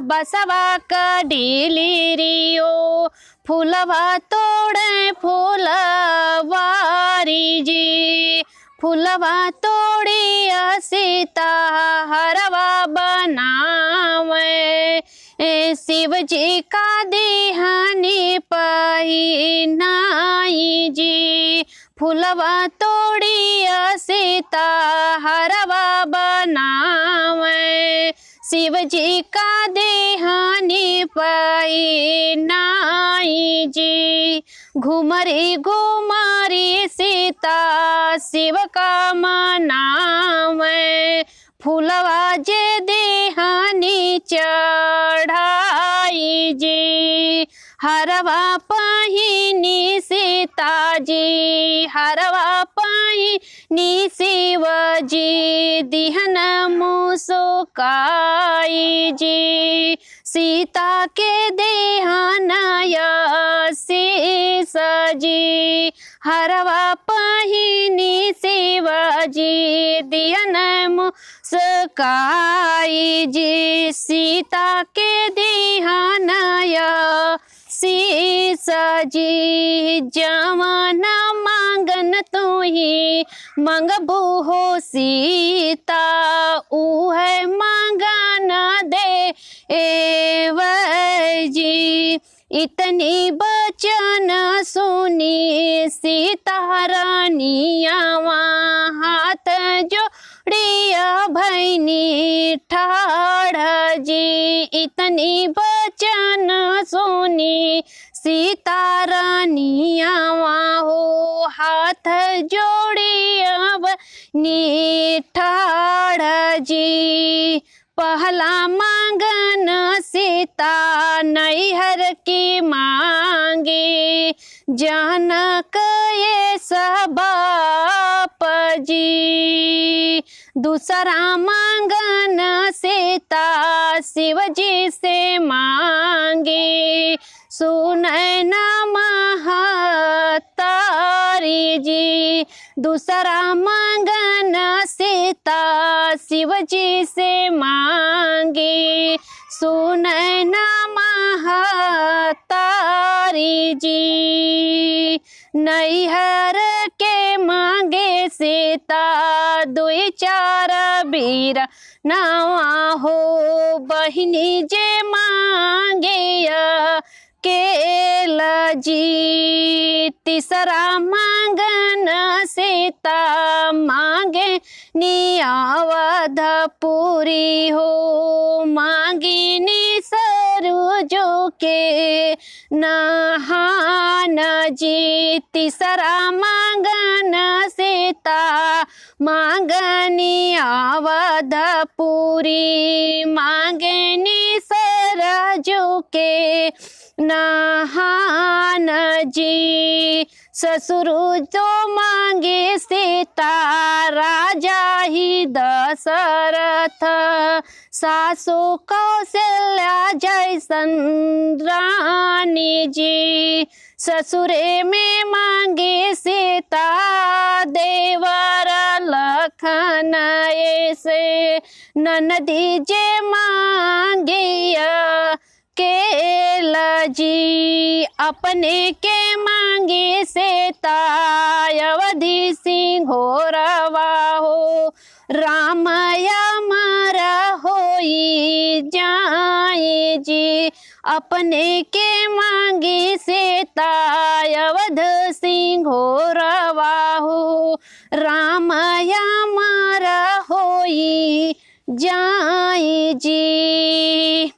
बसवा कढीली रियो फूलवा तोड़े फूलवारी जी फूलवा तोड़ी सीता हरवा बनावे शिव जी का दिहानी पहिनाई जी फूलवा तोड़ी सीता हरवा बनावे शिव जी का देहानी पहिनाई जी घुमरी घुमरी सीता शिव का मनावे फूलवा जे देहानी चढ़ाई जी हरवा पहिनी सीता जी हरवा पहिनी शिव जी दिहन मुसुकाई जी सीता के देहानय शीस जी हरवा पहिनी शिव जी दिहन मुसुकाई जी सीता के देहानय शीस जी जवन मांगन तू ही मंगबू हो सीता उह मांगन दे जी इतनी बचन सुनी सीता रानिया हाथ जोड़िया भैनी ठाड़ जी इतनी बचन सुनी सीता रानिया हो हाथ जोड़िया भैनी ठाड़ जी पहला मांगन सीता नैहर की मांगी जनक ये सब जी दूसरा मांगन सीता शिव जी से मांगी सुनैन महतारी जी दूसरा मांगन सीता शिव जी से मांगी सुनैन महतारी जी नैहर के मांगे सीता दुई चार बीर नवा हो बहिनी जे मांगे केल जी तीसरा मांगन सीता मांगे नियावधपुरी हो मांगी नि सरुजो के नहान जी तीसरा मांगन सीता मांगनी अवधपुरी मांगनी सरजो के नहान जी ससुर जो मांगे सीता राजा ही दशरथ सासु कौशल्या जैसन रानी जी ससुरे में मांगे सीता देवर लखन ऐसे ननदी जे मांगे केल जी अपने के मांगे सीता अवधि सिंघोरवा हो रामया मारा होई जाए जी अपने के मांगे सीता अवध सिंघोरवा हो रामया मारा होई जाए जी।